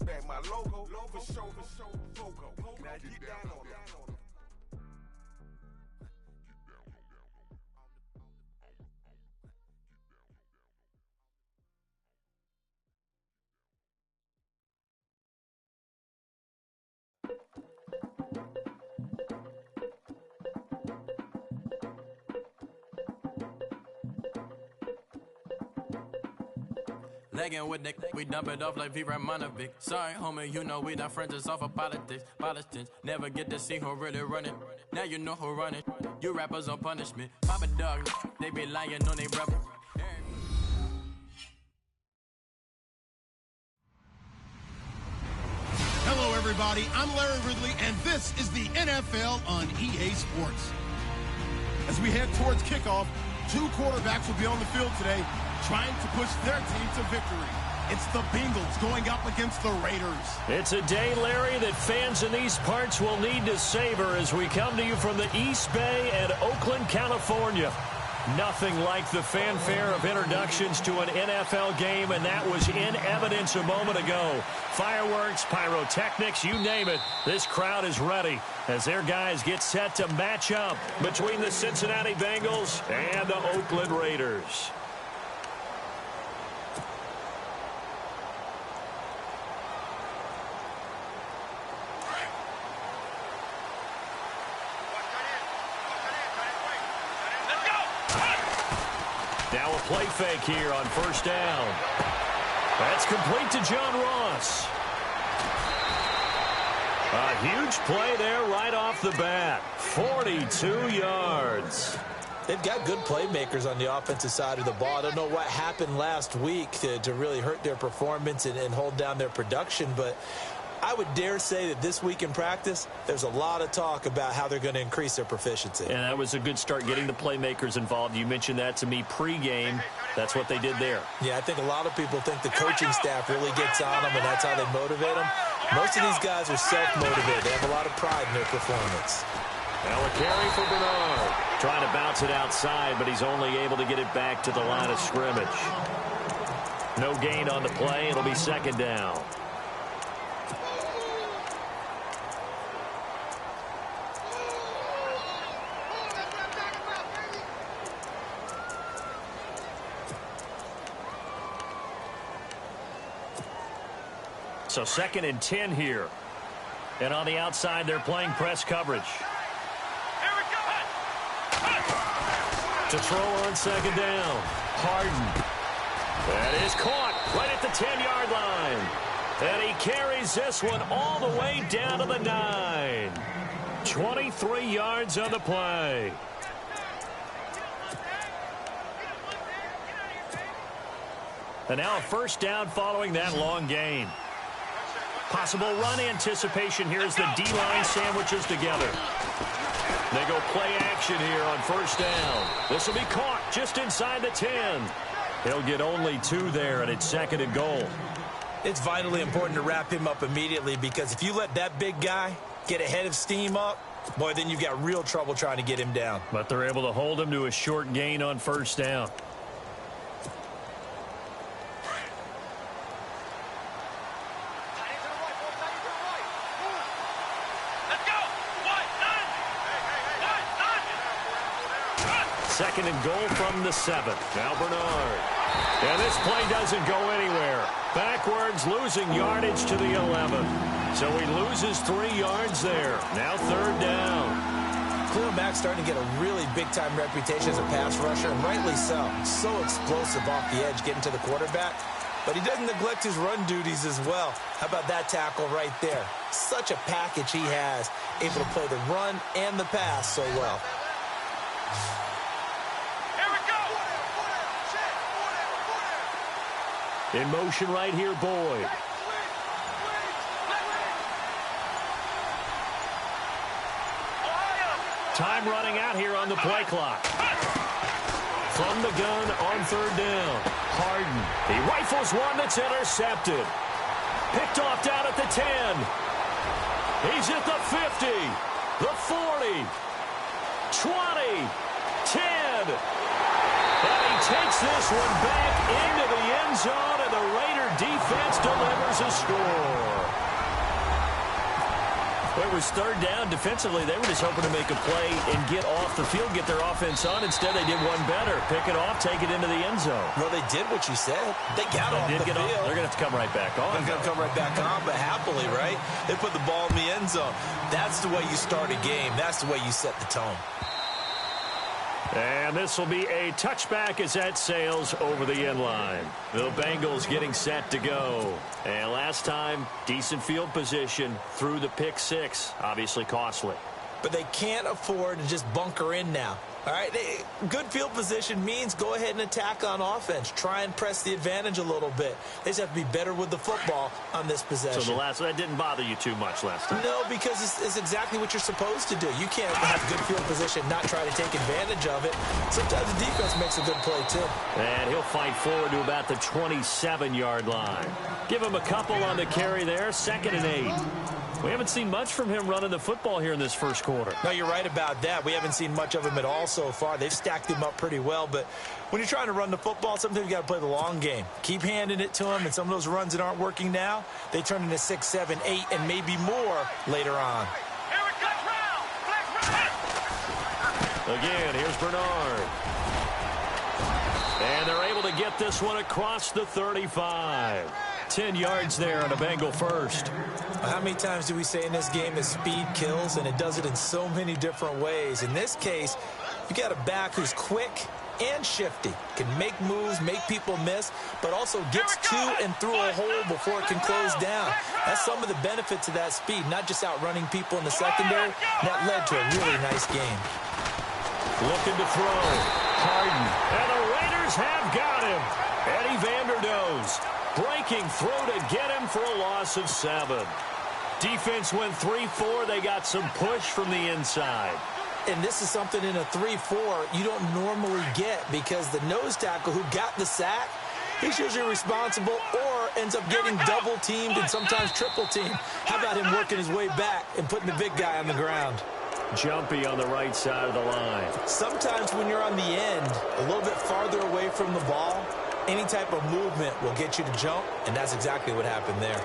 back my logo, for show, Fogo. Now get down on it. Legging with Nick, we dump it off like V. Ramonovic. Sorry, homie, you know we not friends, it's off of politics. Politics never get to see who really running. Now you know who running. You rappers on punishment. Papa dog, they be lying on they rebel. Hello, everybody. I'm Larry Ridley, and this is the NFL on EA Sports. As we head towards kickoff, two quarterbacks will be on the field today trying to push their team to victory. It's the Bengals going up against the Raiders. It's a day, Larry, that fans in these parts will need to savor as we come to you from the East Bay and Oakland, California. Nothing like the fanfare of introductions to an NFL game, and that was in evidence a moment ago. Fireworks, pyrotechnics, you name it. This crowd is ready as their guys get set to match up between the Cincinnati Bengals and the Oakland Raiders. Now a play fake here on first down. That's complete to John Ross. A huge play there right off the bat. 42 yards. They've got good playmakers on the offensive side of the ball. I don't know what happened last week to really hurt their performance and hold down their production, but I would dare say that this week in practice, there's a lot of talk about how they're going to increase their proficiency. And that was a good start, getting the playmakers involved. You mentioned that to me pregame. That's what they did there. Yeah, I think a lot of people think the coaching staff really gets on them, and that's how they motivate them. Most of these guys are self-motivated. They have a lot of pride in their performance. Now a carry for Bernard. Trying to bounce it outside, but he's only able to get it back to the line of scrimmage. No gain on the play. It'll be second down. So 2nd and 10 here. And on the outside, they're playing press coverage. Here we go. To throw on second down. Harden. That is caught right at the 10-yard line. And he carries this one all the way down to the 9. 23 yards on the play. And now a first down following that long gain. Possible run anticipation here as the D-line sandwiches together. They go play action here on first down. This will be caught just inside the 10. He'll get only 2 there, and it's 2nd and goal. It's vitally important to wrap him up immediately, because if you let that big guy get ahead of steam up, boy, then you've got real trouble trying to get him down. But they're able to hold him to a short gain on first down. Second and goal from the 7th. Now Bernard. And this play doesn't go anywhere. Backwards, losing yardage to the 11. So he loses 3 yards there. Now 3rd down. Khalil Mack's starting to get a really big-time reputation as a pass rusher, and rightly so. So explosive off the edge, getting to the quarterback. But he doesn't neglect his run duties as well. How about that tackle right there? Such a package he has, able to play the run and the pass so well. In motion right here, Boyd. Time running out here on the play clock. From the gun on 3rd down. Harden. He rifles one that's intercepted. Picked off down at the 10. He's at the 50. The 40. 20. 10. And he takes this one back into the end zone, and the Raider defense delivers a score. Well, it was third down. Defensively, they were just hoping to make a play and get off the field, get their offense on. Instead, they did one better. Pick it off, take it into the end zone. Well, they did what you said. They got off the field. They're going to have to come right back on. They're going to come right back on, but happily, right? They put the ball in the end zone. That's the way you start a game. That's the way you set the tone. And this will be a touchback as that sails over the end line. The Bengals getting set to go. And last time, decent field position through the pick six. Obviously costly. But they can't afford to just bunker in now. All right, good field position means go ahead and attack on offense. Try and press the advantage a little bit. They just have to be better with the football on this possession. So that didn't bother you too much last time? No, because it's exactly what you're supposed to do. You can't have good field position, not try to take advantage of it. Sometimes the defense makes a good play, too. And he'll fight forward to about the 27-yard line. Give him a couple on the carry there, 2nd and 8. We haven't seen much from him running the football here in this first quarter. No, you're right about that. We haven't seen much of him at all so far. They've stacked him up pretty well, but when you're trying to run the football, sometimes you got to play the long game. Keep handing it to him, and some of those runs that aren't working now, they turn into 6, 7, 8, and maybe more later on. Again, here's Bernard. And they're able to get this one across the 35. 10 yards there on a Bengal first. How many times do we say in this game that speed kills, and it does it in so many different ways? In this case, you got a back who's quick and shifty, can make moves, make people miss, but also gets to and through a hole before it can close down. That's some of the benefits of that speed, not just outrunning people in the secondary. That led to a really nice game. Looking to throw. Harden. And the Raiders have got him. Eddie Vanderdoes breaking through to get him for a loss of 7. Defense went 3-4. They got some push from the inside. And this is something in a 3-4 you don't normally get, because the nose tackle who got the sack, he's usually responsible or ends up getting double teamed and sometimes triple teamed. How about him working his way back and putting the big guy on the ground? Jumpy on the right side of the line. Sometimes when you're on the end, a little bit farther away from the ball, any type of movement will get you to jump, and that's exactly what happened there.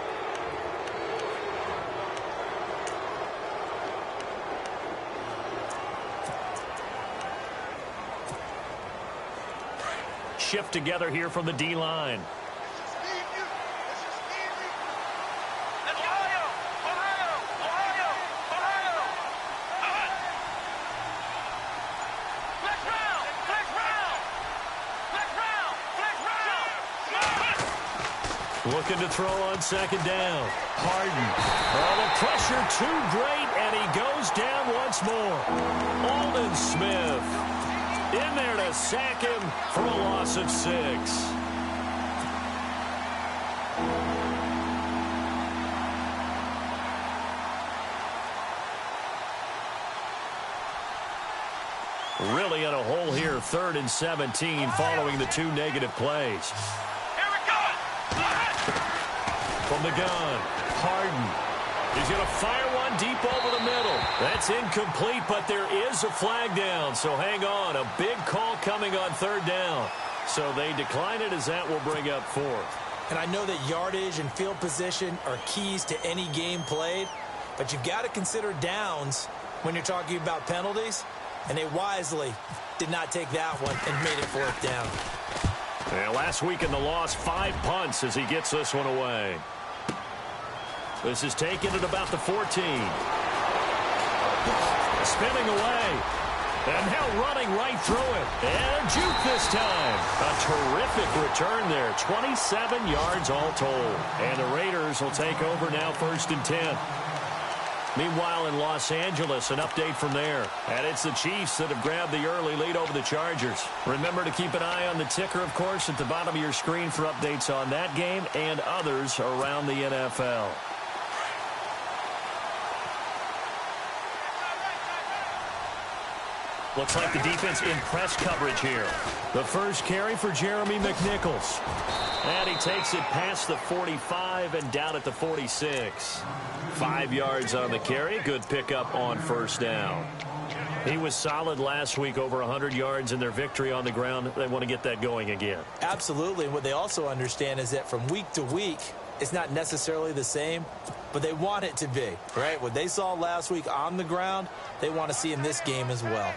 Shift together here from the D-line. Looking to throw on 2nd down. Harden. Oh, the pressure too great, and he goes down once more. Aldon Smith in there to sack him for a loss of 6. Really in a hole here, 3rd and 17, following the 2 negative plays. From the gun, Harden. He's going to fire one deep over the middle. That's incomplete, but there is a flag down, so hang on. A big call coming on 3rd down. So they decline it, as that will bring up 4th. And I know that yardage and field position are keys to any game played, but you've got to consider downs when you're talking about penalties, and they wisely did not take that one and made it 4th down. And last week in the loss, 5 punts as he gets this one away. This is taken at about the 14. Spinning away. And now running right through it. And a juke this time. A terrific return there. 27 yards all told. And the Raiders will take over now, 1st and 10. Meanwhile, in Los Angeles, an update from there. And it's the Chiefs that have grabbed the early lead over the Chargers. Remember to keep an eye on the ticker, of course, at the bottom of your screen for updates on that game and others around the NFL. Looks like the defense in press coverage here. The first carry for Jeremy McNichols. And he takes it past the 45 and down at the 46. 5 yards on the carry. Good pickup on 1st down. He was solid last week, over 100 yards in their victory on the ground. They want to get that going again. Absolutely. And what they also understand is that from week to week, it's not necessarily the same, but they want it to be, right? What they saw last week on the ground, they want to see in this game as well.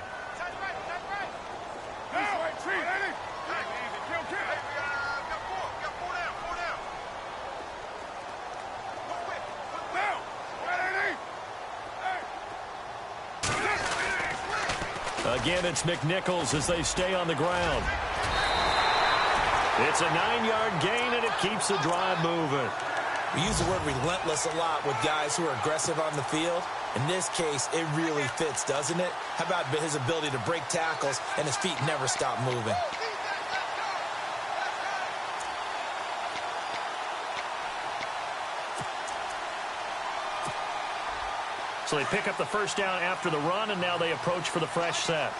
Again, it's McNichols as they stay on the ground. It's a 9-yard gain, and it keeps the drive moving. We use the word relentless a lot with guys who are aggressive on the field. In this case, it really fits, doesn't it? How about his ability to break tackles and his feet never stop moving? So they pick up the first down after the run, and now they approach for the fresh set.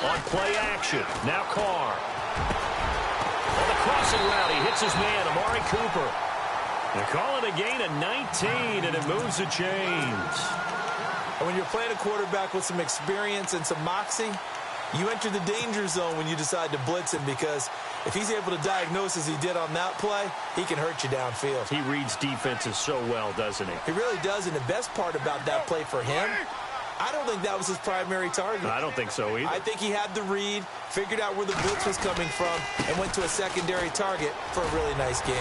On play action, now Carr. On the crossing route, he hits his man, Amari Cooper. They call it a gain of 19, and it moves the chains. And when you're playing a quarterback with some experience and some moxie, you enter the danger zone when you decide to blitz him, because if he's able to diagnose as he did on that play, he can hurt you downfield. He reads defenses so well, doesn't he? He really does, and the best part about that play for him, I don't think that was his primary target. I don't think so either. I think he had the read, figured out where the blitz was coming from, and went to a secondary target for a really nice game.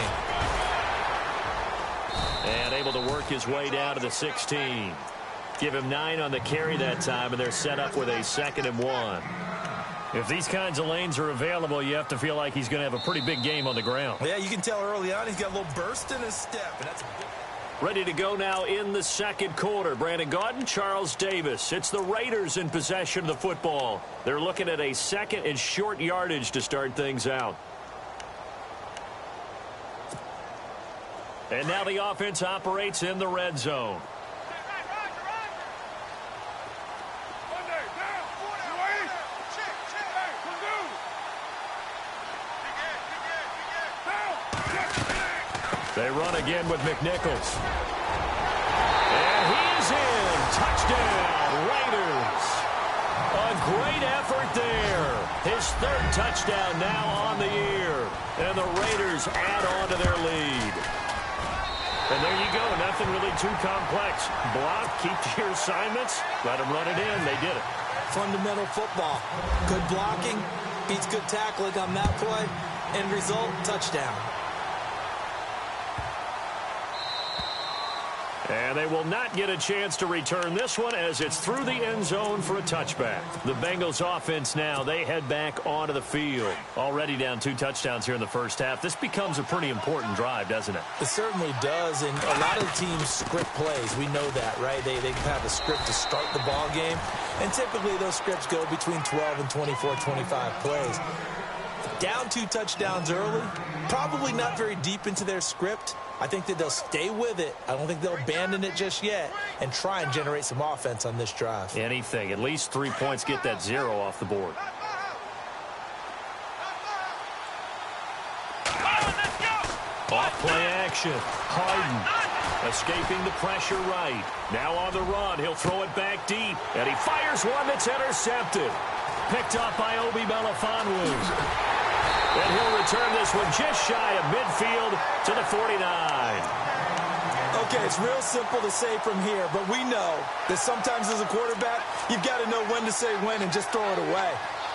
And able to work his way down to the 16. Give him 9 on the carry that time, and they're set up with a 2nd and 1. If these kinds of lanes are available, you have to feel like he's going to have a pretty big game on the ground. Yeah, you can tell early on he's got a little burst in his step, and that's a big... Ready to go now in the second quarter. Brandon Gaudin, Charles Davis. It's the Raiders in possession of the football. They're looking at a 2nd and short yardage to start things out. And now the offense operates in the red zone. They run again with McNichols. And he's in. Touchdown, Raiders. A great effort there. His 3rd touchdown now on the year. And the Raiders add on to their lead. And there you go. Nothing really too complex. Block, keep to your assignments. Let them run it in. They did it. Fundamental football. Good blocking beats good tackling on that play. End result, touchdown. And they will not get a chance to return this one as it's through the end zone for a touchback. The Bengals offense now, they head back onto the field. Already down 2 touchdowns here in the first half. This becomes a pretty important drive, doesn't it? It certainly does, and a lot of teams script plays. We know that, right? They have a script to start the ball game, and typically those scripts go between 12 and 24, 25 plays. Down 2 touchdowns early, probably not very deep into their script. I think that they'll stay with it. I don't think they'll abandon it just yet and try and generate some offense on this drive. Anything. At least 3 points, get that 0 off the board. Off play action. Harden escaping the pressure right. Now on the run. He'll throw it back deep. And he fires one that's intercepted. Picked up by Obi Melifonwu. And he'll return this one just shy of midfield to the 49. Okay, it's real simple to say from here, but we know that sometimes as a quarterback, you've got to know when to say when and just throw it away.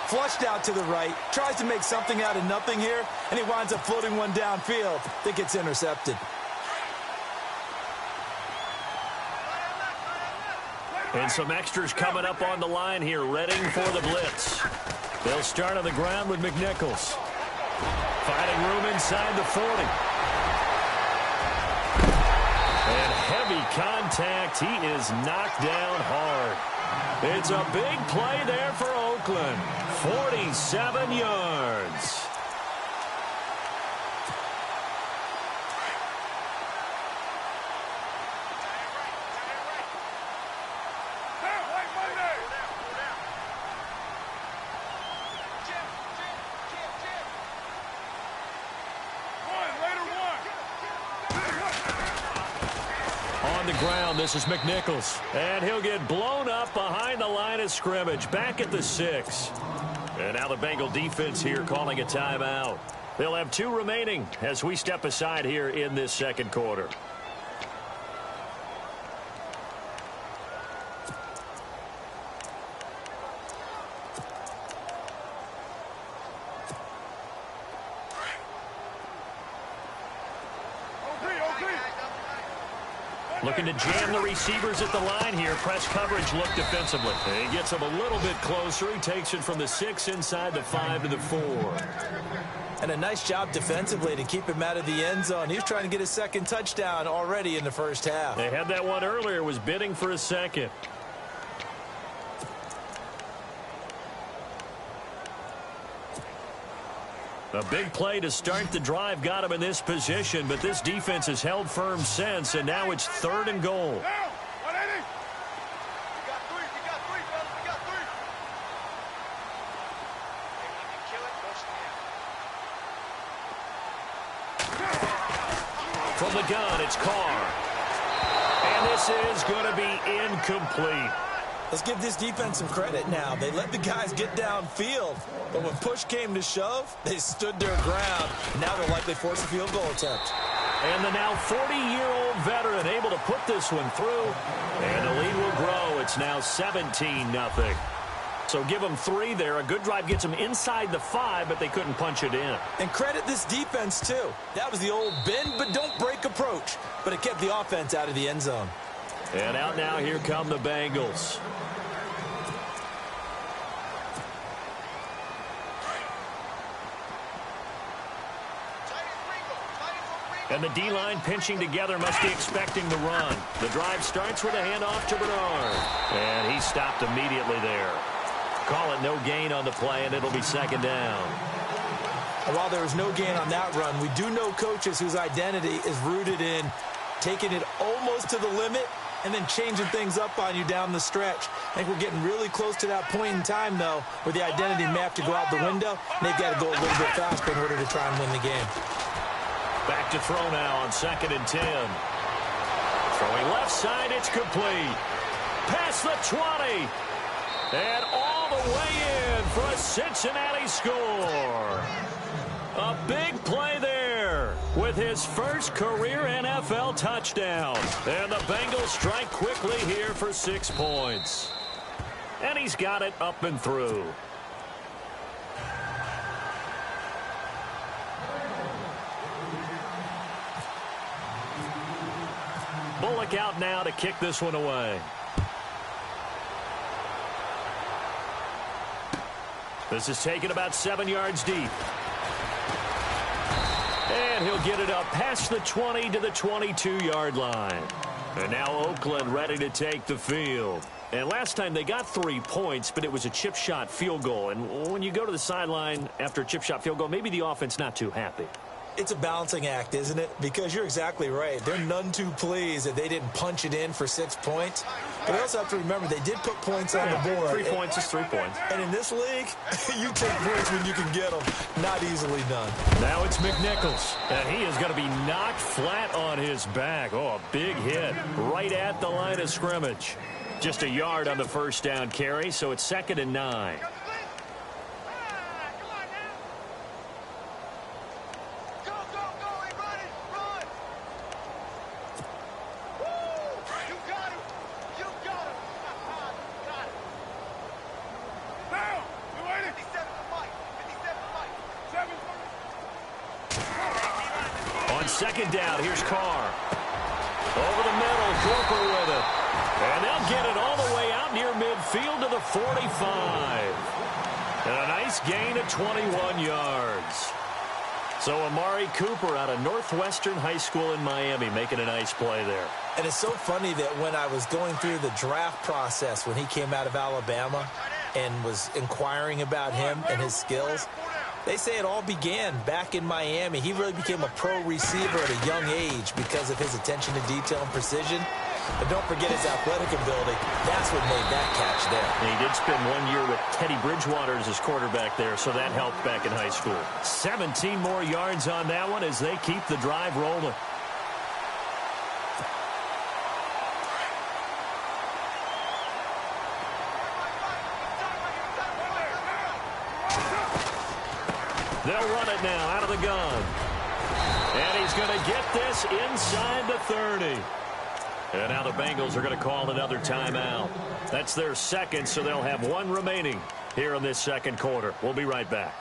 Flushed out to the right, tries to make something out of nothing here, and he winds up floating one downfield that gets intercepted. And some extras coming up on the line here, readying for the blitz. They'll start on the ground with McNichols. Finding room inside the 40. And heavy contact. He is knocked down hard. It's a big play there for Oakland. 47 yards. On the ground, this is McNichols. And he'll get blown up behind the line of scrimmage. Back at the 6. And now the Bengal defense here calling a timeout. They'll have 2 remaining as we step aside here in this second quarter. Looking to jam the receivers at the line here. Press coverage look defensively. He gets them a little bit closer. He takes it from the 6 inside the 5 to the 4. And a nice job defensively to keep him out of the end zone. He was trying to get his second touchdown already in the first half. They had that one earlier. Was bidding for a second. A big play to start the drive got him in this position, but this defense has held firm since, and now it's 3rd and goal. From the gun, it's Carr. And this is going to be incomplete. Let's give this defense some credit now. They let the guys get downfield, but when push came to shove, they stood their ground. Now they'll likely force a field goal attempt. And the now 40-year-old veteran able to put this one through, and the lead will grow. It's now 17-0. So give them 3 there. A good drive gets them inside the 5, but they couldn't punch it in. And credit this defense, too. That was the old bend but don't break approach, but it kept the offense out of the end zone. And out now, here come the Bengals. And the D-line pinching together, must be expecting the run. The drive starts with a handoff to Bernard. And he stopped immediately there. Call it no gain on the play, and it'll be 2nd down. And while there was no gain on that run, we do know coaches whose identity is rooted in taking it almost to the limit and then changing things up on you down the stretch. I think we're getting really close to that point in time, though, where the identity may have to go out the window, and they've got to go a little bit faster in order to try and win the game. Back to throw now on 2nd and 10. Throwing left side, it's complete. Past the 20. And all the way in for a Cincinnati score. A big play there with his first career NFL touchdown. And the Bengals strike quickly here for 6 points. And he's got it up and through. Bullock out now to kick this one away. This is taken about 7 yards deep. And he'll get it up past the 20 to the 22-yard line. And now Oakland ready to take the field. And last time they got 3 points, but it was a chip shot field goal. And when you go to the sideline after a chip shot field goal, maybe the offense not too happy. It's a balancing act, isn't it? Because you're exactly right. They're none too pleased that they didn't punch it in for 6 points. But they also have to remember they did put points on the board. 3 points is 3 points. And in this league, you take points when you can get them. Not easily done. Now it's McNichols. And he is going to be knocked flat on his back. Oh, a big hit right at the line of scrimmage. Just a yard on the first down carry, so it's 2nd and 9. Second down, here's Carr. Over the middle, Cooper with it. And they'll get it all the way out near midfield to the 45. And a nice gain of 21 yards. So Amari Cooper out of Northwestern High School in Miami making a nice play there. And it's so funny that when I was going through the draft process when he came out of Alabama and was inquiring about him and his skills, they say it all began back in Miami. He really became a pro receiver at a young age because of his attention to detail and precision. But don't forget his athletic ability. That's what made that catch there. And he did spend 1 year with Teddy Bridgewater as his quarterback there, so that helped back in high school. 17 more yards on that one as they keep the drive rolling. run it now out of the gun. And he's going to get this inside the 30. And now the Bengals are going to call another timeout. That's their second, so they'll have one remaining here in this second quarter. We'll be right back.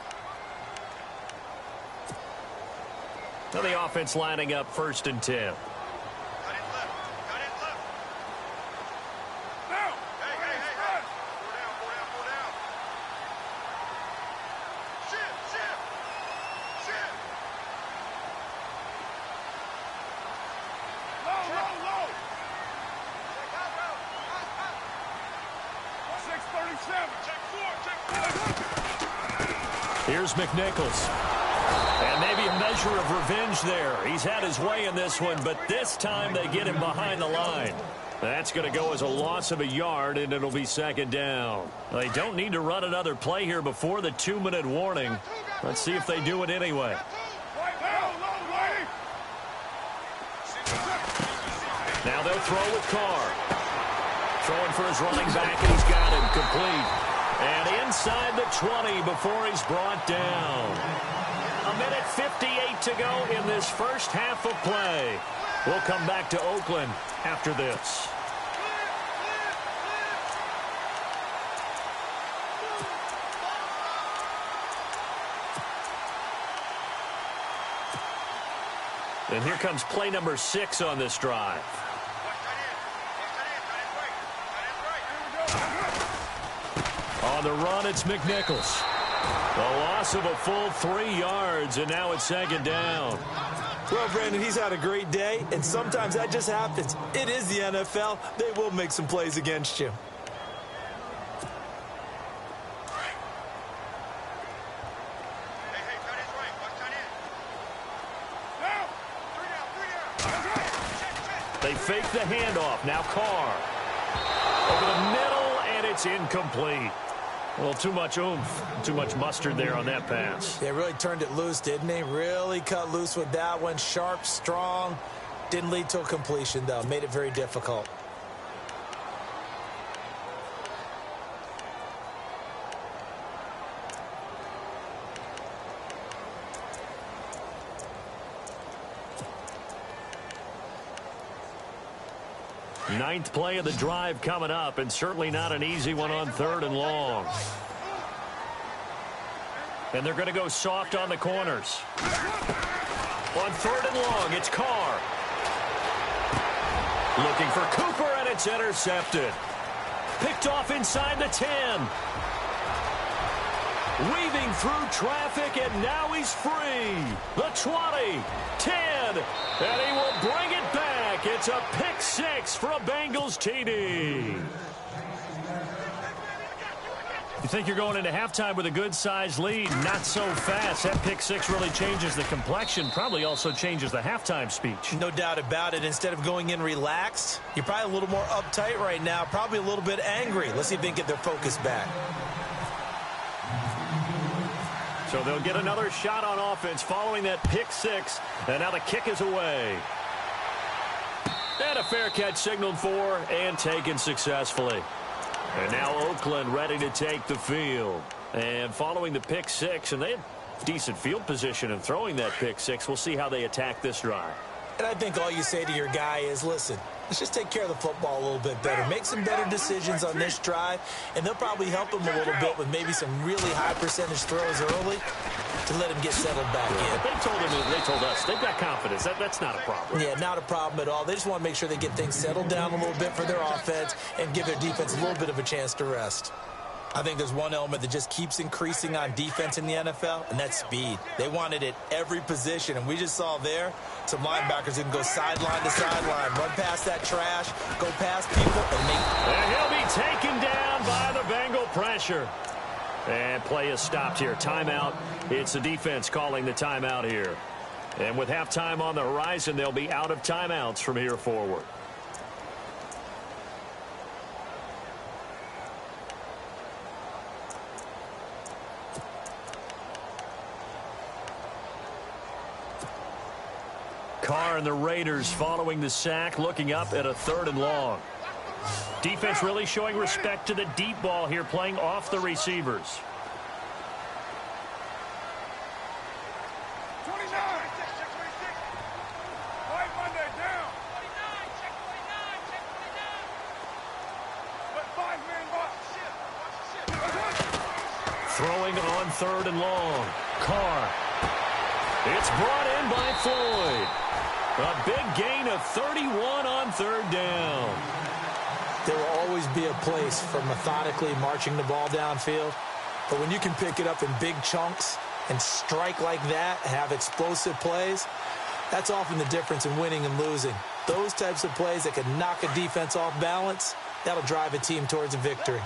Now the offense lining up 1st and 10. Here's McNichols. And maybe a measure of revenge there. He's had his way in this one, but this time they get him behind the line. That's going to go as a loss of a yard, and it'll be 2nd down. They don't need to run another play here before the 2-minute warning. Let's see if they do it anyway. Now they'll throw with Carr. Throwing for his running back, and he's got him complete. And inside the 20 before he's brought down. 1:58 to go in this first half of play. We'll come back to Oakland after this. And here comes play number 6 on this drive. On the run, it's McNichols. The loss of a full 3 yards, and now it's 2nd down. Well, Brandon, he's had a great day, and sometimes that just happens. It is the NFL. They will make some plays against you. They fake the handoff. Now Carr. Over the middle, and it's incomplete. Well, too much oomph, too much mustard there on that pass. They really turned it loose, didn't they? Really cut loose with that one. Sharp, strong. Didn't lead to a completion, though. Made it very difficult. Ninth play of the drive coming up, and certainly not an easy one on 3rd and long. And they're going to go soft on the corners. On 3rd and long, it's Carr. Looking for Cooper, and it's intercepted. Picked off inside the 10. Weaving through traffic, and now he's free. The 20, 10, and he will bring it back. It's a pick 6 for a Bengals TD. You think you're going into halftime with a good-sized lead? Not so fast. That pick 6 really changes the complexion, probably also changes the halftime speech. No doubt about it. Instead of going in relaxed, you're probably a little more uptight right now, probably a little bit angry. Let's see if they can get their focus back. So they'll get another shot on offense following that pick 6, and now the kick is away. And a fair catch signaled for and taken successfully. And now Oakland ready to take the field. And following the pick 6, and they had decent field position in throwing that pick 6. We'll see how they attack this drive. And I think all you say to your guy is, listen, let's just take care of the football a little bit better. Make some better decisions on this drive, and they'll probably help him a little bit with maybe some really high percentage throws early to let him get settled back in. They told us they've got confidence. That's not a problem. Yeah, not a problem at all. They just want to make sure they get things settled down a little bit for their offense and give their defense a little bit of a chance to rest. I think there's one element that just keeps increasing on defense in the NFL, and that's speed. They want it at every position, and we just saw there some linebackers who can go sideline to sideline, run past that trash, go past people, and make... And he'll be taken down by the Bengal pressure. And play is stopped here. Timeout. It's the defense calling the timeout here. And with halftime on the horizon, they'll be out of timeouts from here forward. Carr and the Raiders following the sack, looking up at a 3rd and long. Defense really showing respect to the deep ball here, playing off the receivers. 29. Check 26. White Monday down. 29. Check 29. Check 29. But 5 man box. Throwing on 3rd and long. Carr. It's brought in by Floyd. A big gain of 31 on 3rd down. There will always be a place for methodically marching the ball downfield. But when you can pick it up in big chunks and strike like that, have explosive plays, that's often the difference in winning and losing. Those types of plays that can knock a defense off balance, that'll drive a team towards a victory.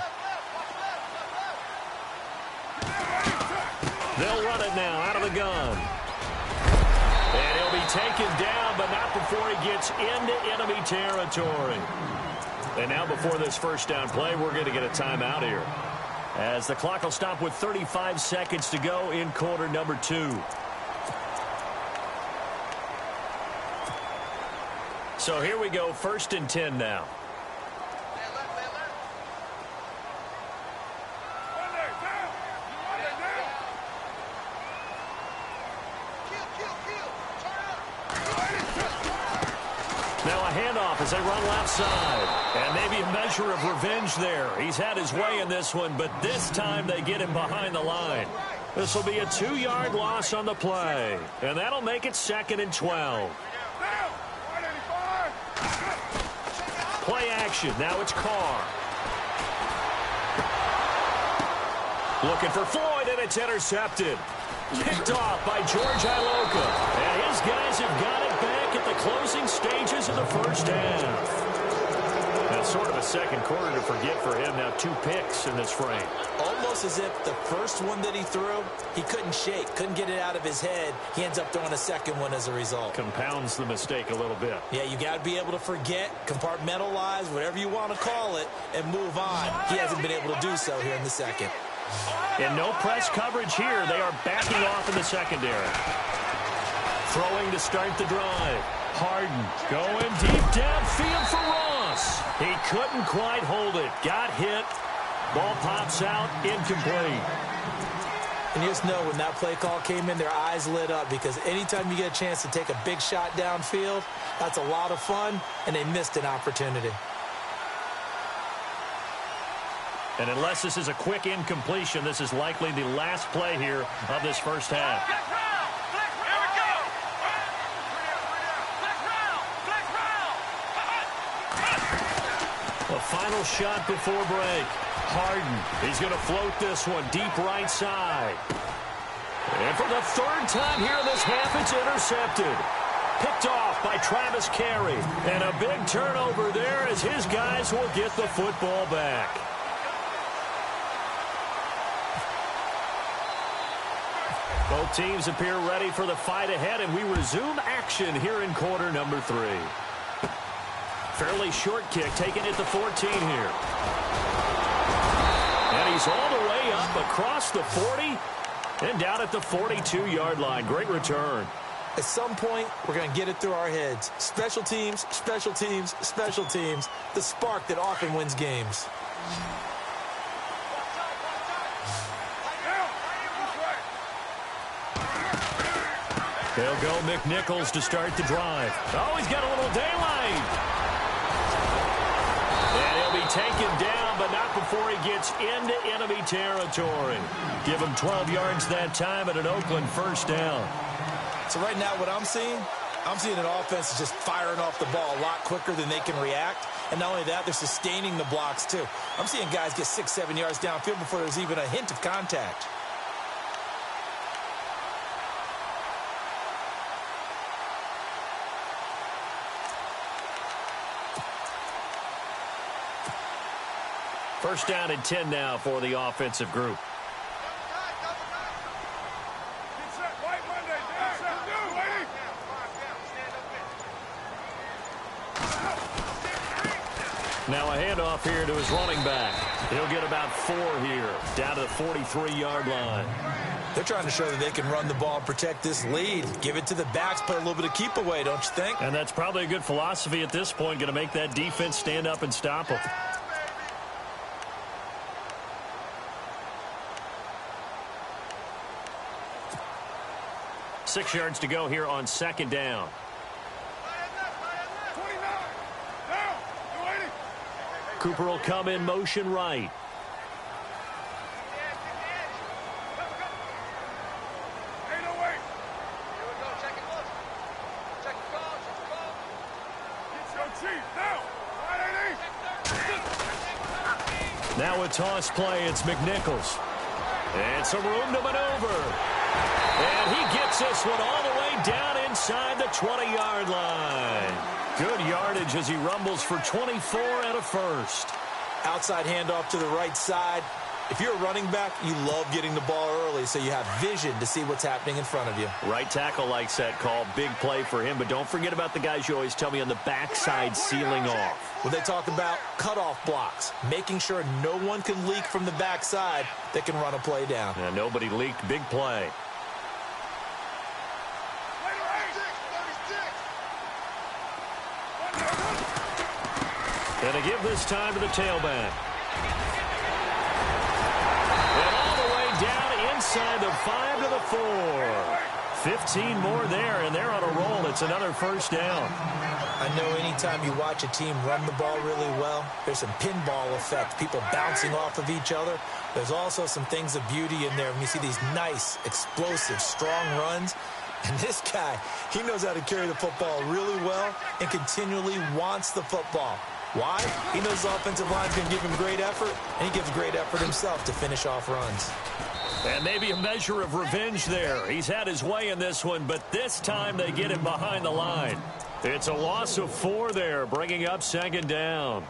They'll run it now out of the gun. And he'll be taken down, but not before he gets into enemy territory. And now before this first down play, we're going to get a timeout here, as the clock will stop with 35 seconds to go in quarter number 2. So here we go, 1st and 10 now. Now a handoff as they run left side. And maybe a measure of revenge there. He's had his way in this one, but this time they get him behind the line. This will be a 2-yard loss on the play. And that'll make it 2nd and 12. Play action. Now it's Carr. Looking for Floyd, and it's intercepted. Picked off by George Iloka. And his guys have got it back at the closing stages of the first half. That's sort of a second quarter to forget for him. Now 2 picks in this frame. Almost as if the first one that he threw, he couldn't shake, couldn't get it out of his head. He ends up throwing a second one as a result. Compounds the mistake a little bit. Yeah, you got to be able to forget, compartmentalize, whatever you want to call it, and move on. He hasn't been able to do so here in the second. And no press coverage here. They are backing off in the secondary. Throwing to start the drive. Harden going deep downfield for Ross. He couldn't quite hold it. Got hit. Ball pops out. Incomplete. And you just know when that play call came in, their eyes lit up, because anytime you get a chance to take a big shot downfield, that's a lot of fun, and they missed an opportunity. And unless this is a quick incompletion, this is likely the last play here of this first half. A final shot before break. Harden, he's going to float this one deep right side. And for the 3rd time here in this half, it's intercepted. Picked off by Travis Carey. And a big turnover there as his guys will get the football back. Both teams appear ready for the fight ahead, and we resume action here in quarter number 3. Fairly short kick taken at the 14 here. And he's all the way up across the 40 and down at the 42-yard line. Great return. At some point, we're going to get it through our heads. Special teams, special teams, special teams. The spark that often wins games. They'll go McNichols to start the drive. Oh, he's got a little daylight. And he'll be taken down, but not before he gets into enemy territory. Give him 12 yards that time and an Oakland first down. So right now what I'm seeing an offense just firing off the ball a lot quicker than they can react. And not only that, they're sustaining the blocks too. I'm seeing guys get 6-7 yards downfield before there's even a hint of contact. First down and 10 now for the offensive group. Now a handoff here to his running back. He'll get about 4 here, down to the 43-yard line. They're trying to show that they can run the ball and protect this lead. Give it to the backs, put a little bit of keep away, don't you think? And that's probably a good philosophy at this point, going to make that defense stand up and stop them. 6 yards to go here on second down. 29. Down. 280. Cooper will come in motion right. Now a toss play, it's McNichols. And some room to maneuver. And he gets this one all the way down inside the 20-yard line. Good yardage as he rumbles for 24 and a first. Outside handoff to the right side. If you're a running back, you love getting the ball early so you have vision to see what's happening in front of you. Right tackle likes that call. Big play for him. But don't forget about the guys you always tell me on the backside sealing off. When they talk about cutoff blocks, making sure no one can leak from the backside that can run a play down. Yeah, nobody leaked. Big play. Gonna give this time to the tailback. And all the way down inside the 5 to the 4. 15 more there, and they're on a roll. It's another first down. I know anytime you watch a team run the ball really well, there's some pinball effect, people bouncing off of each other. There's also some things of beauty in there when you see these nice, explosive, strong runs. And this guy, he knows how to carry the football really well and continually wants the football. Why? He knows the offensive line's going to give him great effort, and he gives great effort himself to finish off runs. And maybe a measure of revenge there. He's had his way in this one, but this time they get him behind the line. It's a loss of 4 there, bringing up second down.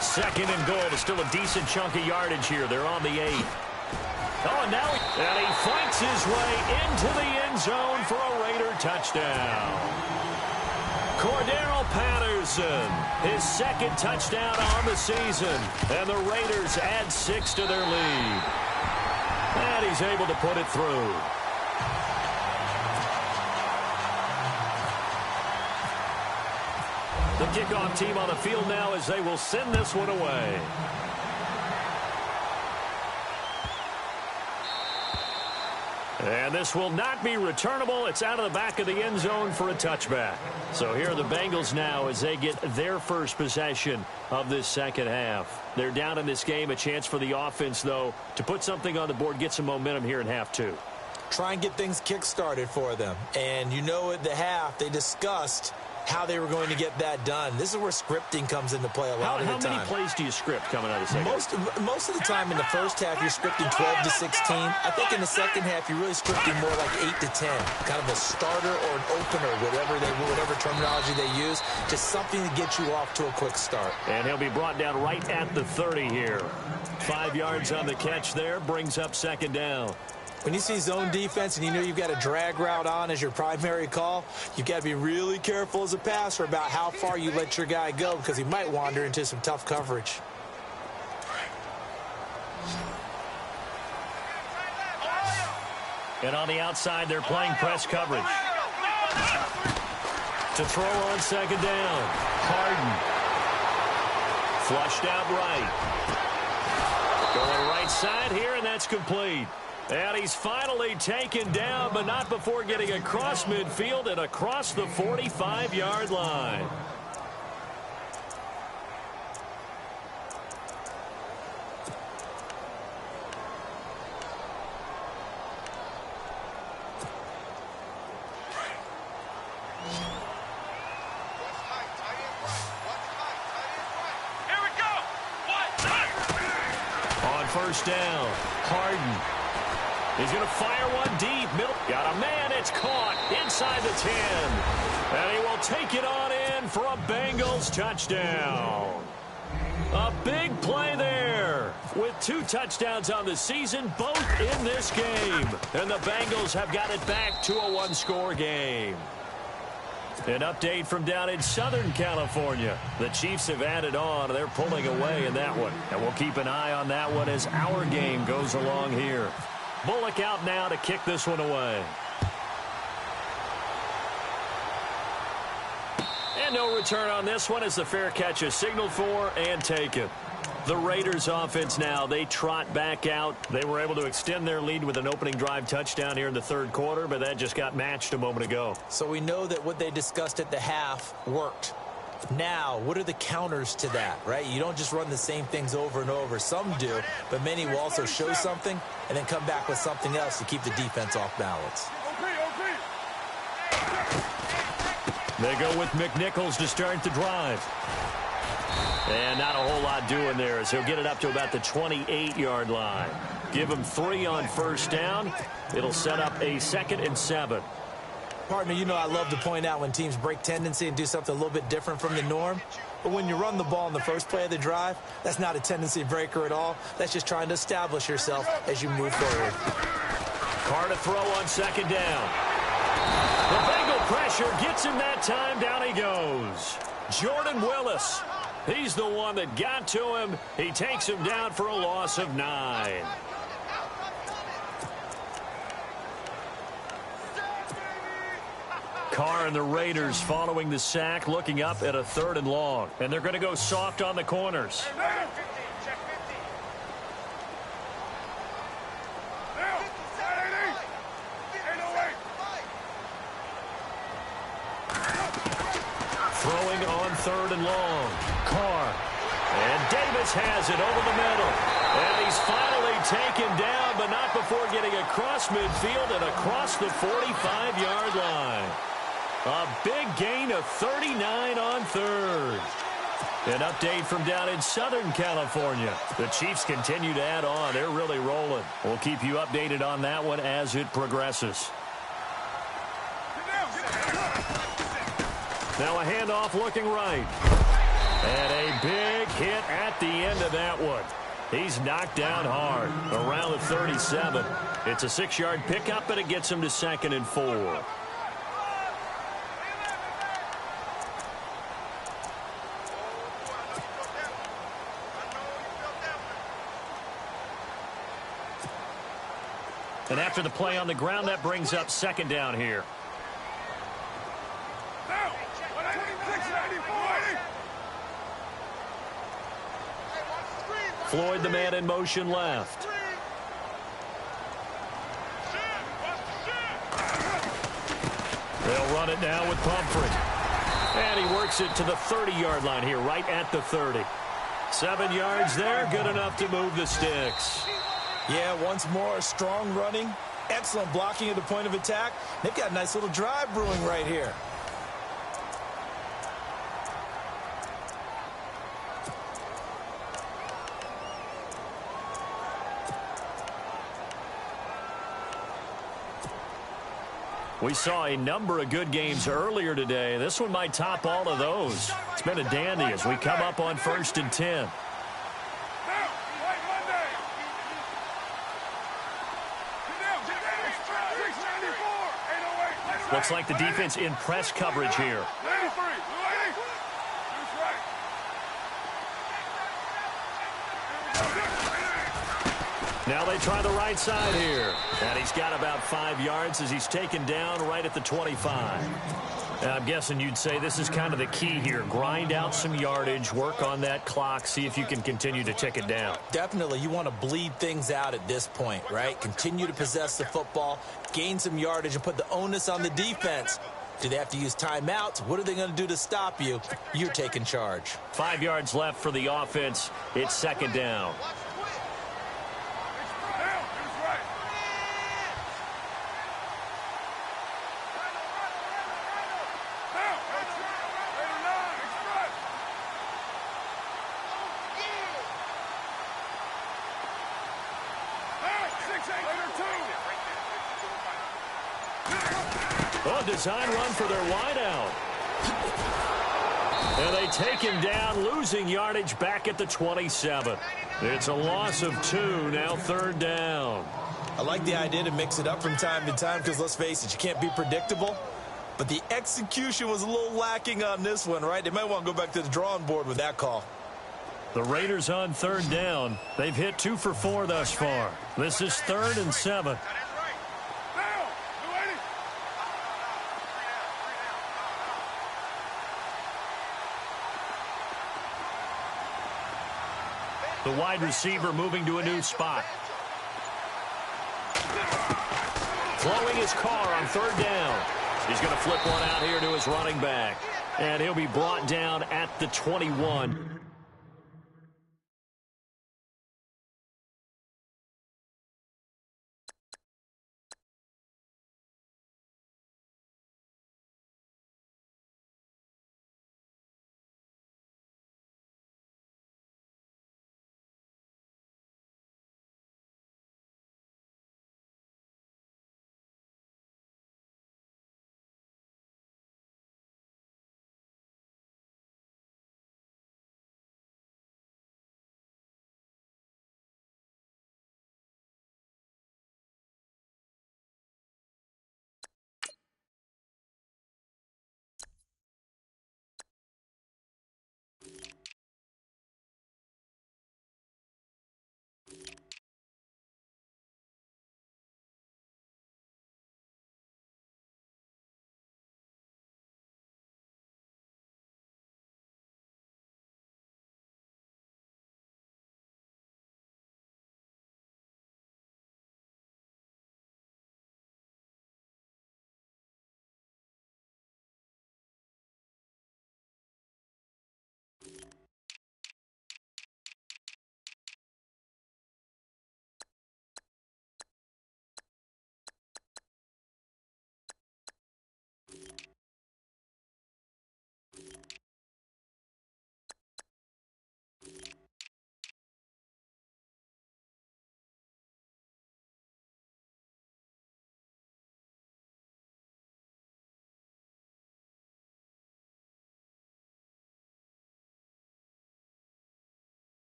Second and goal. There's still a decent chunk of yardage here. They're on the 8. Oh, and now he fights his way into the end zone for a Raider touchdown. Cordero Patterson, his second touchdown on the season. And the Raiders add 6 to their lead. And he's able to put it through. The kickoff team on the field now as they will send this one away. And this will not be returnable. It's out of the back of the end zone for a touchback. So here are the Bengals now as they get their first possession of this second half. They're down in this game. A chance for the offense, though, to put something on the board, get some momentum here in half 2. Try and get things kick-started for them. And you know at the half, they discussed how they were going to get that done. This is where scripting comes into play a lot of the time. How many plays do you script coming out of the second? Most of the time in the first half, you're scripting 12 to 16. I think in the second half, you're really scripting more like 8 to 10. Kind of a starter or an opener, whatever terminology they use. Just something to get you off to a quick start. And he'll be brought down right at the 30 here. 5 yards on the catch there, brings up second down. When you see zone defense and you know you've got a drag route on as your primary call, you've got to be really careful as a passer about how far you let your guy go because he might wander into some tough coverage. And on the outside, they're playing press coverage. To throw on second down, Harden. Flushed out right. Going right side here, and that's complete. And he's finally taken down, but not before getting across midfield and across the 45-yard line. Here we go. On first down, Harden. He's going to fire one deep. Middle. Got a man. It's caught inside the 10. And he will take it on in for a Bengals touchdown. A big play there with 2 touchdowns on the season, both in this game. And the Bengals have got it back to a 1-score game. An update from down in Southern California. The Chiefs have added on. They're pulling away in that one. And we'll keep an eye on that one as our game goes along here. Bullock out now to kick this one away. And no return on this one as the fair catch is signaled for and taken. The Raiders offense now, they trot back out. They were able to extend their lead with an opening drive touchdown here in the third quarter, but that just got matched a moment ago. So we know that what they discussed at the half worked. Now, what are the counters to that, right? You don't just run the same things over and over. Some do, but many will also show something and then come back with something else to keep the defense off balance. They go with McNichols to start the drive. And not a whole lot doing there as he'll get it up to about the 28-yard line. Give him 3 on first down. It'll set up a 2nd and 7. Partner, you know I love to point out when teams break tendency and do something a little bit different from the norm. But when you run the ball in the first play of the drive, that's not a tendency breaker at all. That's just trying to establish yourself as you move forward. Carr to throw on 2nd down. The Bengal pressure gets him that time. Down he goes. Jordan Willis. He's the one that got to him. He takes him down for a loss of 9. Carr and the Raiders following the sack, looking up at a 3rd and long. And they're going to go soft on the corners. Throwing on 3rd and long. Carr. And Davis has it over the middle. And he's finally taken down, but not before getting across midfield and across the 45-yard line. A big gain of 39 on 3rd. An update from down in Southern California. The Chiefs continue to add on. They're really rolling. We'll keep you updated on that one as it progresses. Now a handoff looking right. And a big hit at the end of that one. He's knocked down hard around the 37. It's a 6-yard pickup, but it gets him to 2nd and 4. And after the play on the ground, that brings up 2nd down here. Floyd, the man in motion left. They'll run it now with Pumphrey. And he works it to the 30-yard line here, right at the 30. 7 yards there, good enough to move the sticks. Yeah, once more, strong running, excellent blocking at the point of attack. They've got a nice little drive brewing right here. We saw a number of good games earlier today. This one might top all of those. It's been a dandy as we come up on 1st and 10. Looks like the defense in press coverage here. Now they try the right side here. And he's got about 5 yards as he's taken down right at the 25. And I'm guessing you'd say this is kind of the key here. Grind out some yardage, work on that clock, see if you can continue to tick it down. Definitely. You want to bleed things out at this point, right? Continue to possess the football, gain some yardage, and put the onus on the defense. Do they have to use timeouts? What are they going to do to stop you? You're taking charge. 5 yards left for the offense. It's 2nd down. Oh, design run for their wideout. And they take him down, losing yardage back at the 27. It's a loss of 2, now 3rd down. I like the idea to mix it up from time to time because, let's face it, you can't be predictable. But the execution was a little lacking on this one, right? They might want to go back to the drawing board with that call. The Raiders on third down. They've hit 2 for 4 thus far. This is 3rd and 7. The wide receiver moving to a new spot. Throwing his car on 3rd down. He's going to flip one out here to his running back. And he'll be brought down at the 21.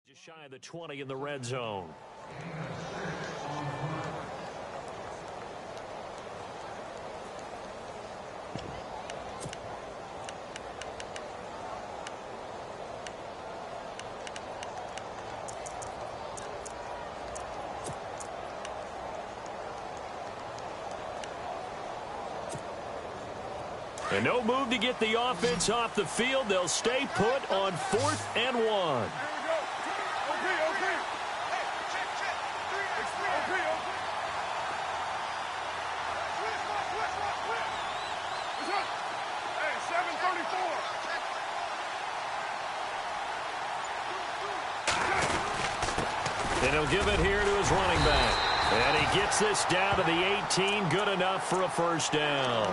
Just shy of the 20 in the red zone. And no move to get the offense off the field. They'll stay put on 4th and 1. And he'll give it here to his running back. And he gets this down to the 18. Good enough for a first down.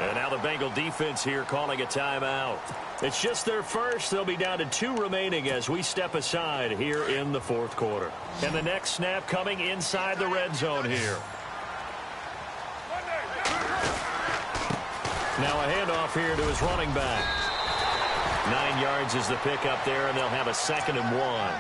And now the Bengal defense here calling a timeout. It's just their first. They'll be down to 2 remaining as we step aside here in the 4th quarter. And the next snap coming inside the red zone here. Now a handoff here to his running back. 9 yards is the pickup there, and they'll have a 2nd and 1.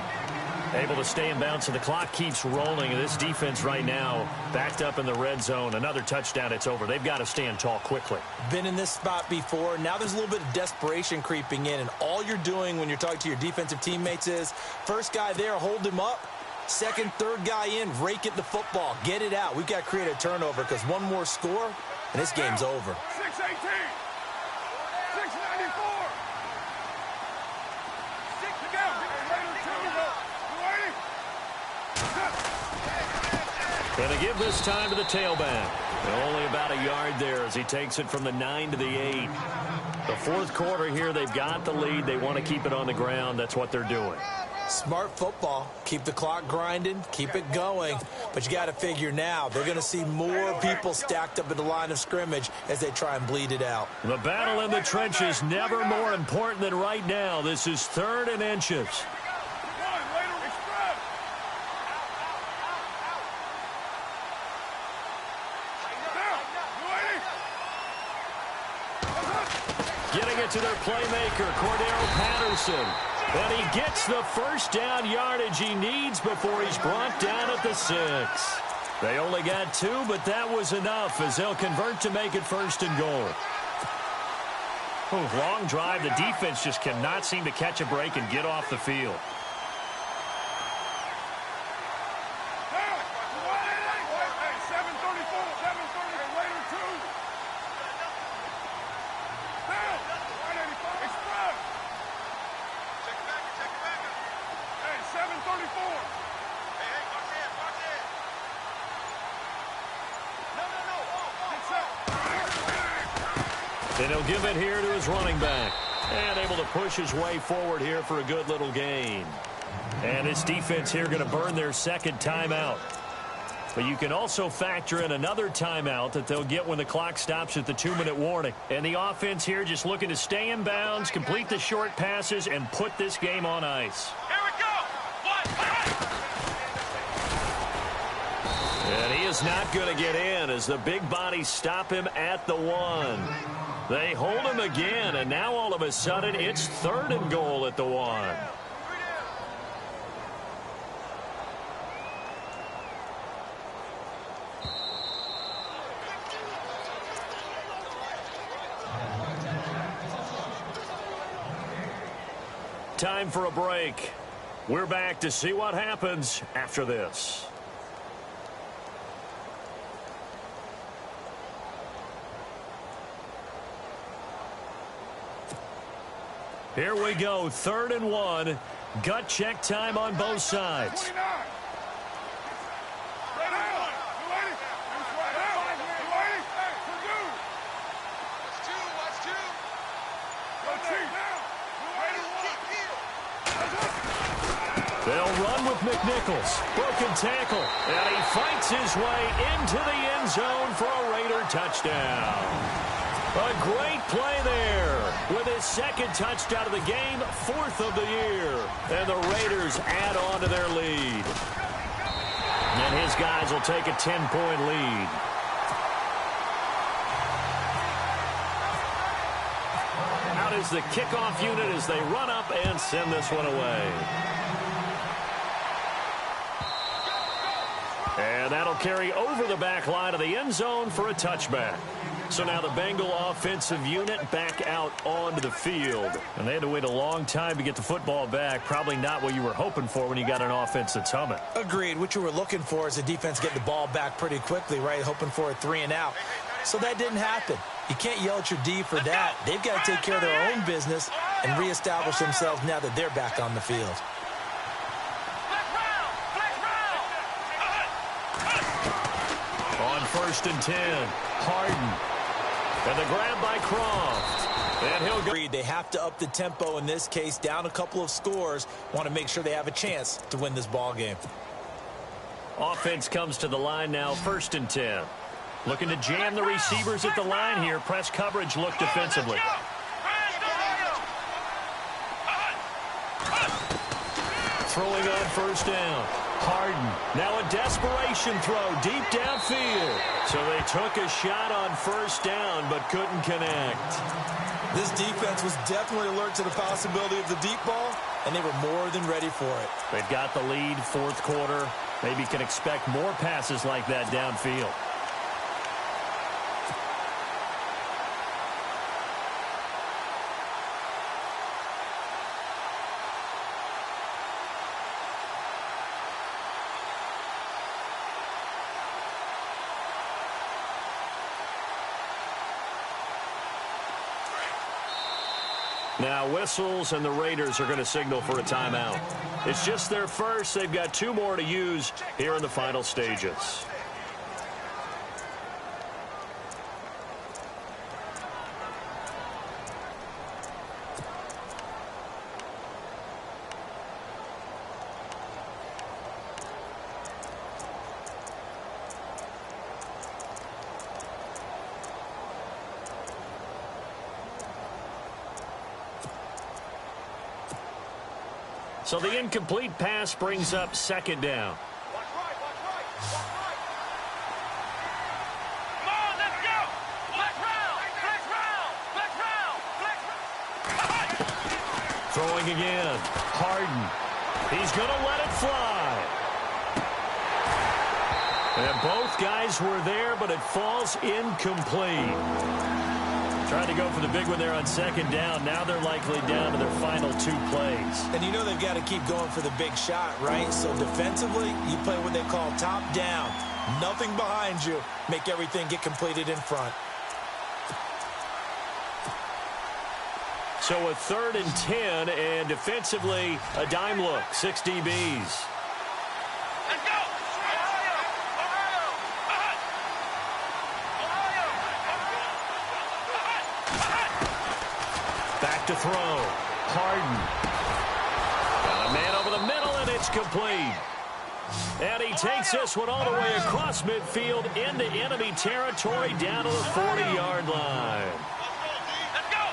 Able to stay in bounds, so the clock keeps rolling. And this defense right now backed up in the red zone. Another touchdown, it's over. They've got to stand tall quickly. Been in this spot before. Now there's a little bit of desperation creeping in. And all you're doing when you're talking to your defensive teammates is, first guy there, hold him up. Second, third guy in, rake at the football. Get it out. We've got to create a turnover because one more score, and this game's over. 618. 694. And they give this time to the tailback. And only about a yard there as he takes it from the 9 to the 8. The 4th quarter here, they've got the lead. They want to keep it on the ground. That's what they're doing. Smart football. Keep the clock grinding. Keep it going. But you got to figure now, they're going to see more people stacked up at the line of scrimmage as they try and bleed it out. The battle in the trenches never more important than right now. This is 3rd and inches. Getting it to their playmaker, Cordero Patterson. And he gets the first down yardage he needs before he's brought down at the 6. They only got 2, but that was enough as they'll convert to make it 1st and goal. Long drive. The defense just cannot seem to catch a break and get off the field. And he'll give it here to his running back. And able to push his way forward here for a good little gain. And his defense here going to burn their second timeout. But you can also factor in another timeout that they'll get when the clock stops at the 2-minute warning. And the offense here just looking to stay in bounds, complete the short passes, and put this game on ice. Here we go. And he is not going to get in as the big bodies stop him at the 1. They hold him again, and now all of a sudden it's 3rd and goal at the 1. Time for a break. We're back to see what happens after this. Here we go, 3rd and 1. Gut check time on both sides. They'll run with McNichols. Broken tackle. And he fights his way into the end zone for a Raider touchdown. A great play there with his second touchdown of the game, 4th of the year. And the Raiders add on to their lead. And his guys will take a 10-point lead. Out is the kickoff unit as they run up and send this one away. And that'll carry over the back line of the end zone for a touchback. So now the Bengal offensive unit back out onto the field. And they had to wait a long time to get the football back. Probably not what you were hoping for when you got an offense that's humming. Agreed. What you were looking for is the defense getting the ball back pretty quickly, right? Hoping for a 3 and out. So that didn't happen. You can't yell at your D for that. They've got to take care of their own business and reestablish themselves now that they're back on the field. On 1st and 10, Harden. And the grab by Croft. And he'll go. They have to up the tempo in this case, down a couple of scores. Want to make sure they have a chance to win this ball game. Offense comes to the line now, 1st and 10. Looking to jam the receivers at the line here. Press coverage look defensively. Throwing on 1st down. Harden. Now a desperation throw deep downfield. So they took a shot on 1st down but couldn't connect. This defense was definitely alert to the possibility of the deep ball, and they were more than ready for it. They've got the lead, 4th quarter. Maybe can expect more passes like that downfield. Now whistles, and the Raiders are going to signal for a timeout. It's just their first. They've got 2 more to use here in the final stages. So the incomplete pass brings up 2nd down. Watch right, watch right, watch right. Come on, let's go. Flex round, flex round, flex round, flex round. Throwing again. Harden. He's going to let it fly. And both guys were there, but it falls incomplete. Trying to go for the big one there on second down. Now they're likely down to their final 2 plays. And you know they've got to keep going for the big shot, right? So defensively, you play what they call top down. Nothing behind you. Make everything get completed in front. So a 3rd and 10, and defensively, a dime look. 6 DBs. Let's go! Ohio! Ohio! Back to throw. Harden. Got a man over the middle, and it's complete. And he takes this one all the way across midfield into enemy territory down to the 40-yard line. Let's go!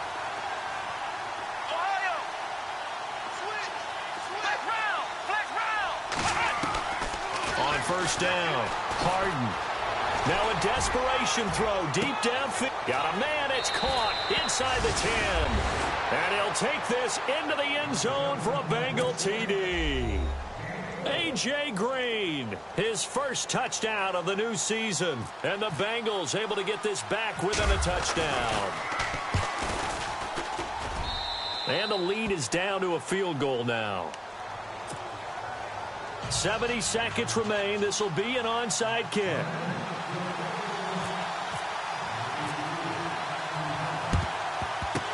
Ohio! Flex round! On first down, Harden. Now a desperation throw deep downfield. Got a man, it's caught inside the 10. And he'll take this into the end zone for a Bengal TD. A.J. Green, his first touchdown of the new season. And the Bengals able to get this back within a touchdown. And the lead is down to a field goal now. 70 seconds remain. This will be an onside kick.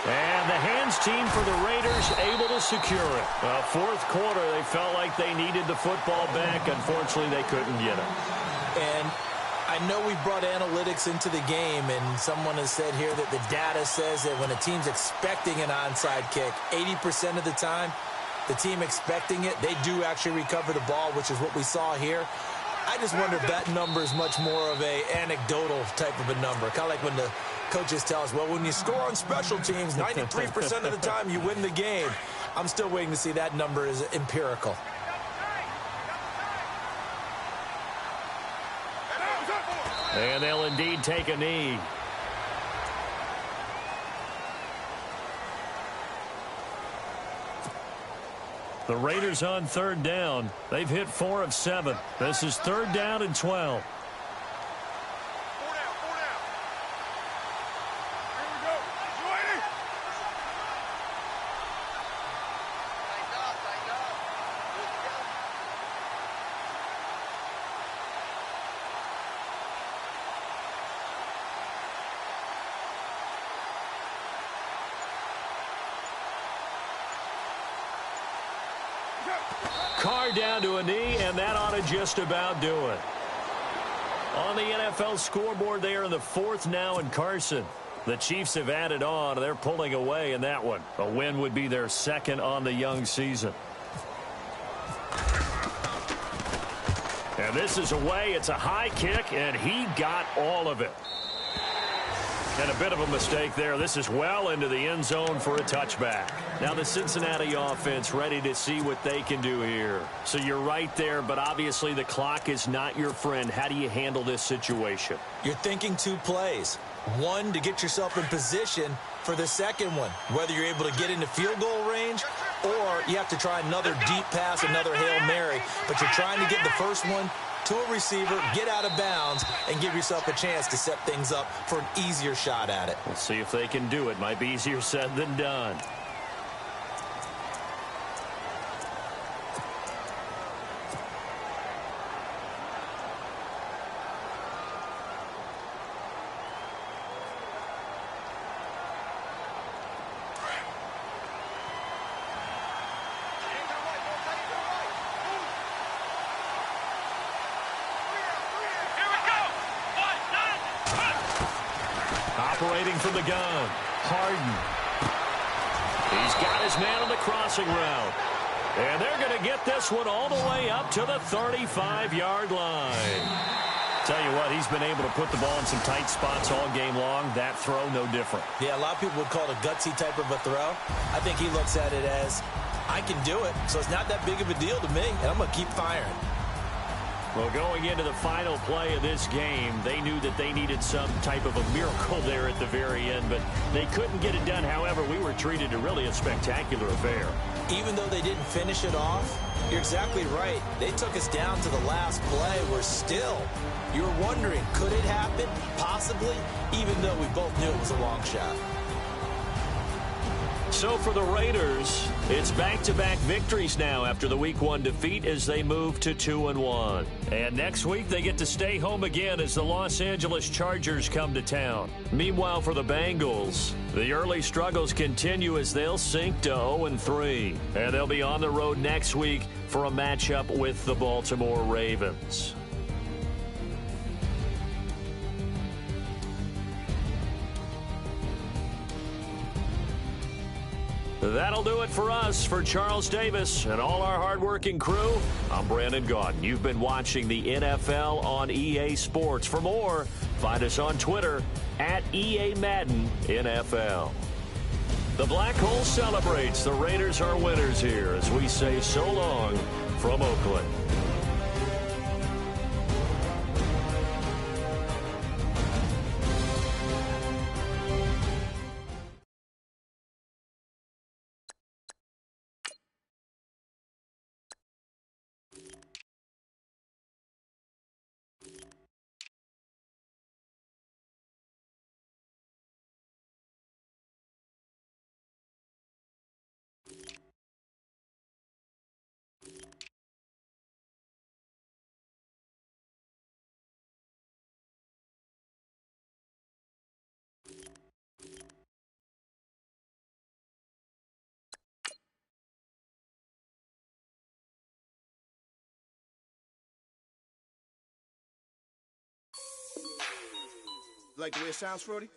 And the hands team for the Raiders able to secure it. Fourth quarter, they felt like they needed the football back. Unfortunately, they couldn't get it. And I know we brought analytics into the game, and someone has said here that the data says that when a team's expecting an onside kick, 80% of the time, the team expecting it, they do actually recover the ball, which is what we saw here. I just wonder if that number is much more of a anecdotal type of a number. Kind of like when the coaches tell us, well, when you score on special teams, 93% of the time you win the game. I'm still waiting to see that number is empirical. And they'll indeed take a knee. The Raiders on third down. They've hit 4 of 7. This is 3rd down and 12. Carr down to a knee, and that ought to just about do it. On the NFL scoreboard, they are in the 4th now in Carson. The Chiefs have added on. They're pulling away in that one. A win would be their 2nd on the young season. And this is away. It's a high kick, and he got all of it. And a bit of a mistake there. This is well into the end zone for a touchback. Now the Cincinnati offense ready to see what they can do here. So you're right there, but obviously the clock is not your friend. How do you handle this situation? You're thinking 2 plays. One, to get yourself in position for the second one, whether you're able to get into field goal range or you have to try another deep pass, another Hail Mary. But you're trying to get the first one to a receiver, get out of bounds, and give yourself a chance to set things up for an easier shot at it. We'll see if they can do it. Might be easier said than done. Operating from the gun, Harden. He's got his man on the crossing route. And they're going to get this one all the way up to the 35-yard line. Tell you what, he's been able to put the ball in some tight spots all game long. That throw, no different. Yeah, a lot of people would call it a gutsy type of a throw. I think he looks at it as, I can do it, so it's not that big of a deal to me, and I'm going to keep firing. Well, going into the final play of this game, they knew that they needed some type of a miracle there at the very end, but they couldn't get it done. However, we were treated to really a spectacular affair. Even though they didn't finish it off, you're exactly right. They took us down to the last play. We're still, you're wondering, could it happen? Possibly, even though we both knew it was a long shot. So for the Raiders, it's back-to-back victories now after the Week 1 defeat as they move to 2-1. And next week, they get to stay home again as the Los Angeles Chargers come to town. Meanwhile, for the Bengals, the early struggles continue as they'll sink to 0-3. And they'll be on the road next week for a matchup with the Baltimore Ravens. That'll do it for us. For Charles Davis and all our hardworking crew, I'm Brandon Gaudin. You've been watching the NFL on EA Sports. For more, find us on Twitter at EA Madden NFL. The Black Hole celebrates. The Raiders are winners here as we say so long from Oakland. Like the way it sounds, Frody?